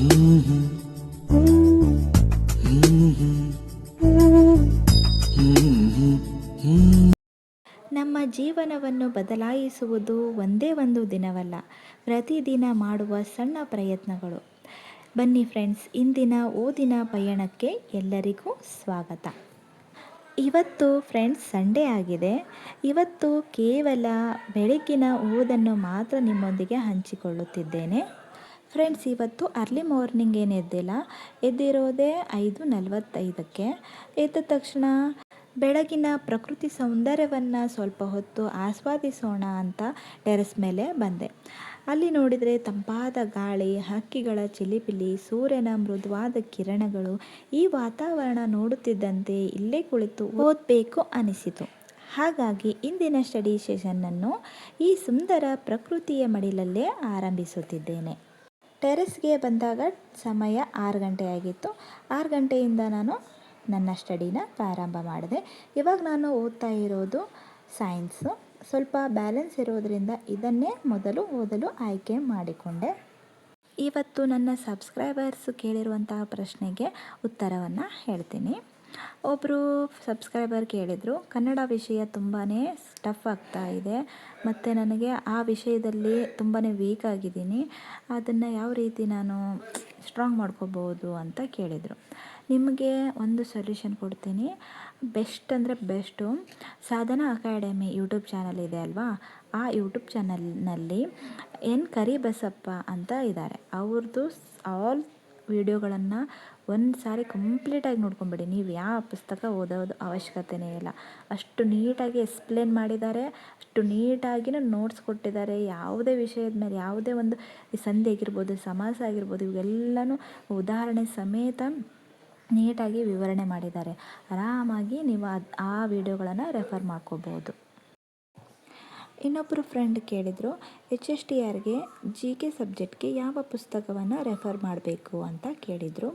ನಮ್ಮ ಜೀವನವನ್ನು ಬದಲಾಯಿಸುವುದು ಒಂದೇ ಒಂದು ದಿನವಲ್ಲ, ಪ್ರತಿದಿನ ಮಾಡುವ ಸಣ್ಣ ಪ್ರಯತ್ನಗಳು. ಬನ್ನಿ ಫ್ರೆಂಡ್ಸ್, ಇಂದಿನ ಓದಿನ ಪಯಣಕ್ಕೆ ಎಲ್ಲರಿಗೂ ಸ್ವಾಗತ. ಇವತ್ತು ಫ್ರೆಂಡ್ಸ್ ಸಂಡೇ ಆಗಿದೆ. ಇವತ್ತು ಕೇವಲ ಬೆಳಗ್ಗಿನ ಓದನ್ನು ಮಾತ್ರ ನಿಮ್ಮೊಂದಿಗೆ ಹಂಚಿಕೊಳ್ಳುತ್ತಿದ್ದೇನೆ. ಫ್ರೆಂಡ್ಸ್, ಇವತ್ತು ಅರ್ಲಿ ಮಾರ್ನಿಂಗ್ ಏನು ಎದ್ದಿಲ್ಲ, ಎದ್ದಿರೋದೇ 5:45ಕ್ಕೆ. ಎದ್ದ ತಕ್ಷಣ ಬೆಳಗಿನ ಪ್ರಕೃತಿ ಸೌಂದರ್ಯವನ್ನು ಸ್ವಲ್ಪ ಹೊತ್ತು ಆಸ್ವಾದಿಸೋಣ ಅಂತ ಟೆರೆಸ್ ಮೇಲೆ ಬಂದೆ. ಅಲ್ಲಿ ನೋಡಿದರೆ ತಂಪಾದ ಗಾಳಿ, ಹಕ್ಕಿಗಳ ಚಿಲಿಪಿಲಿ, ಸೂರ್ಯನ ಮೃದುವಾದ ಕಿರಣಗಳು. ಈ ವಾತಾವರಣ ನೋಡುತ್ತಿದ್ದಂತೆ ಇಲ್ಲೇ ಕುಳಿತು ಓದಬೇಕು ಅನಿಸಿತು. ಹಾಗಾಗಿ ಇಂದಿನ ಸ್ಟಡಿ ಸೆಷನ್ನನ್ನು ಈ ಸುಂದರ ಪ್ರಕೃತಿಯ ಮಡಿಲಲ್ಲೇ ಆರಂಭಿಸುತ್ತಿದ್ದೇನೆ. ಟೆರೆಸ್ಗೆ ಬಂದಾಗ ಸಮಯ 6 ಗಂಟೆ ಆಗಿತ್ತು. 6 ಗಂಟೆಯಿಂದ ನಾನು ನನ್ನ ಸ್ಟಡಿನ ಪ್ರಾರಂಭ ಮಾಡಿದೆ. ಇವಾಗ ನಾನು ಓದ್ತಾ ಇರೋದು ಸೈನ್ಸು. ಸ್ವಲ್ಪ ಬ್ಯಾಲೆನ್ಸ್ ಇರೋದರಿಂದ ಇದನ್ನೇ ಮೊದಲು ಓದಲು ಆಯ್ಕೆ ಮಾಡಿಕೊಂಡೆ. ಇವತ್ತು ನನ್ನ ಸಬ್ಸ್ಕ್ರೈಬರ್ಸ್ ಕೇಳಿರುವಂತಹ ಪ್ರಶ್ನೆಗೆ ಉತ್ತರವನ್ನು ಹೇಳ್ತೀನಿ. ಒಬ್ಬರು ಸಬ್ಸ್ಕ್ರೈಬರ್ ಕೇಳಿದರು, ಕನ್ನಡ ವಿಷಯ ತುಂಬಾ ಟಫ್ ಆಗ್ತಾ ಇದೆ ಮತ್ತು ನನಗೆ ಆ ವಿಷಯದಲ್ಲಿ ತುಂಬಾ ವೀಕ್ ಆಗಿದ್ದೀನಿ, ಅದನ್ನು ಯಾವ ರೀತಿ ನಾನು ಸ್ಟ್ರಾಂಗ್ ಮಾಡ್ಕೋಬೋದು ಅಂತ ಕೇಳಿದರು. ನಿಮಗೆ ಒಂದು ಸೊಲ್ಯೂಷನ್ ಕೊಡ್ತೀನಿ. ಬೆಸ್ಟ್ ಅಂದರೆ ಬೆಸ್ಟು ಸಾಧನಾ ಅಕಾಡೆಮಿ ಯೂಟ್ಯೂಬ್ ಚಾನಲ್ ಇದೆ ಅಲ್ವಾ, ಆ ಯೂಟ್ಯೂಬ್ ಚಾನಲ್ನಲ್ಲಿ ಎನ್ ಕರಿಬಸಪ್ಪ ಅಂತ ಇದ್ದಾರೆ. ಅವ್ರದ್ದು ಆಲ್ ವಿಡಿಯೋಗಳನ್ನು ಒಂದು ಸಾರಿ ಕಂಪ್ಲೀಟಾಗಿ ನೋಡ್ಕೊಂಬಿಡಿ. ನೀವು ಯಾವ ಪುಸ್ತಕ ಓದೋದು ಅವಶ್ಯಕತೆಯೇ ಇಲ್ಲ. ಅಷ್ಟು ನೀಟಾಗಿ ಎಕ್ಸ್ಪ್ಲೇನ್ ಮಾಡಿದ್ದಾರೆ, ಅಷ್ಟು ನೀಟಾಗಿಯೂ ನೋಟ್ಸ್ ಕೊಟ್ಟಿದ್ದಾರೆ. ಯಾವುದೇ ವಿಷಯದ ಮೇಲೆ, ಯಾವುದೇ ಒಂದು ಸಂಧಿ ಆಗಿರ್ಬೋದು, ಸಮಾಸ ಆಗಿರ್ಬೋದು, ಇವೆಲ್ಲನೂ ಉದಾಹರಣೆ ಸಮೇತ ನೀಟಾಗಿ ವಿವರಣೆ ಮಾಡಿದ್ದಾರೆ. ಆರಾಮಾಗಿ ನೀವು ಆ ವಿಡಿಯೋಗಳನ್ನು ರೆಫರ್ ಮಾಡ್ಕೋಬೋದು. ಇನ್ನೊಬ್ಬರು ಫ್ರೆಂಡ್ ಕೇಳಿದರು, HSTRಗೆ GK ಸಬ್ಜೆಕ್ಟ್ಗೆ ಯಾವ ಪುಸ್ತಕವನ್ನು ರೆಫರ್ ಮಾಡಬೇಕು ಅಂತ ಕೇಳಿದರು.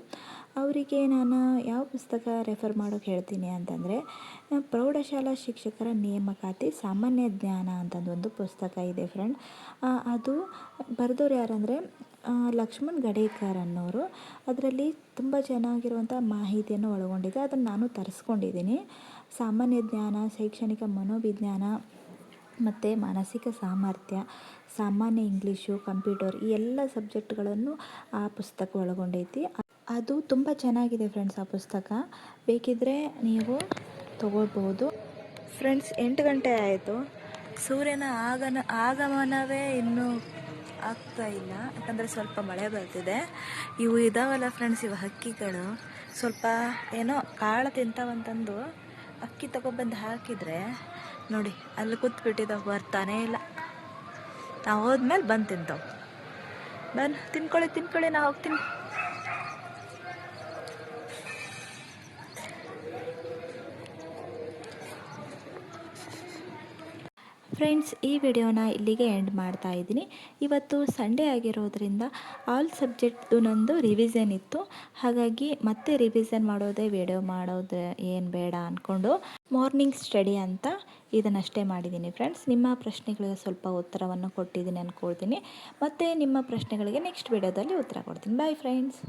ಅವರಿಗೆ ನಾನು ಯಾವ ಪುಸ್ತಕ ರೆಫರ್ ಮಾಡೋಕ್ಕೆ ಹೇಳ್ತೀನಿ ಅಂತಂದರೆ, ಪ್ರೌಢಶಾಲಾ ಶಿಕ್ಷಕರ ನೇಮಕಾತಿ ಸಾಮಾನ್ಯ ಜ್ಞಾನ ಅಂತಂದೊಂದು ಪುಸ್ತಕ ಇದೆ ಫ್ರೆಂಡ್. ಅದು ಬರೆದವ್ರು ಯಾರಂದರೆ ಲಕ್ಷ್ಮಣ್ ಗಡೇಕರ್ ಅನ್ನೋರು. ಅದರಲ್ಲಿ ತುಂಬ ಚೆನ್ನಾಗಿರುವಂಥ ಮಾಹಿತಿಯನ್ನು ಒಳಗೊಂಡಿದೆ. ಅದನ್ನು ನಾನು ತರಿಸ್ಕೊಂಡಿದ್ದೀನಿ. ಸಾಮಾನ್ಯ ಜ್ಞಾನ, ಶೈಕ್ಷಣಿಕ ಮನೋವಿಜ್ಞಾನ ಮತ್ತು ಮಾನಸಿಕ ಸಾಮರ್ಥ್ಯ, ಸಾಮಾನ್ಯ ಇಂಗ್ಲೀಷು, ಕಂಪ್ಯೂಟರ್, ಈ ಎಲ್ಲ ಸಬ್ಜೆಕ್ಟ್ಗಳನ್ನು ಆ ಪುಸ್ತಕ ಒಳಗೊಂಡೈತಿ. ಅದು ತುಂಬ ಚೆನ್ನಾಗಿದೆ ಫ್ರೆಂಡ್ಸ್. ಆ ಪುಸ್ತಕ ಬೇಕಿದ್ದರೆ ನೀವು ತಗೊಳ್ಬೋದು. ಫ್ರೆಂಡ್ಸ್, 8 ಗಂಟೆ ಆಯಿತು. ಸೂರ್ಯನ ಆಗಮನವೇ ಇನ್ನೂ ಆಗ್ತಾ ಇಲ್ಲ, ಯಾಕಂದರೆ ಸ್ವಲ್ಪ ಮಳೆ ಬರ್ತಿದೆ. ಇವು ಇದಾವಲ್ಲ ಫ್ರೆಂಡ್ಸ್, ಇವು ಹಕ್ಕಿಗಳು ಸ್ವಲ್ಪ ಏನೋ ಕಾಳು ತಿಂತಾವಂತಂದು ಅಕ್ಕಿ ತಗೊಬಂದು ಹಾಕಿದರೆ ನೋಡಿ ಅಲ್ಲಿ ಕೂತ್ಬಿಟ್ಟಿದ್ದಾವೆ, ಬರ್ತಾನೇ ಇಲ್ಲ. ನಾವು ಹೋದ್ಮೇಲೆ ಬಂದು ತಿಂತಾವೆ. ತಿನ್ಕೊಳ್ಳಿ, ನಾ ಹೋಗ್ತೀನಿ. ಫ್ರೆಂಡ್ಸ್, ಈ ವಿಡಿಯೋನ ಇಲ್ಲಿಗೆ ಎಂಡ್ ಮಾಡ್ತಾ ಇದ್ದೀನಿ. ಇವತ್ತು ಸಂಡೇ ಆಗಿರೋದ್ರಿಂದ ಆಲ್ ಸಬ್ಜೆಕ್ಟ್ದು ನಂದು ರಿವಿಷನ್ ಇತ್ತು. ಹಾಗಾಗಿ ಮತ್ತೆ ರಿವಿಷನ್ ಮಾಡೋದೇ ವಿಡಿಯೋ ಮಾಡೋದು ಏನು ಬೇಡ ಅಂದ್ಕೊಂಡು ಮಾರ್ನಿಂಗ್ ಸ್ಟಡಿ ಅಂತ ಇದನ್ನಷ್ಟೇ ಮಾಡಿದ್ದೀನಿ ಫ್ರೆಂಡ್ಸ್. ನಿಮ್ಮ ಪ್ರಶ್ನೆಗಳಿಗೆ ಸ್ವಲ್ಪ ಉತ್ತರವನ್ನು ಕೊಟ್ಟಿದ್ದೀನಿ ಅಂದ್ಕೊಳ್ತೀನಿ. ಮತ್ತು ನಿಮ್ಮ ಪ್ರಶ್ನೆಗಳಿಗೆ ನೆಕ್ಸ್ಟ್ ವಿಡಿಯೋದಲ್ಲಿ ಉತ್ತರ ಕೊಡ್ತೀನಿ. Bye friends.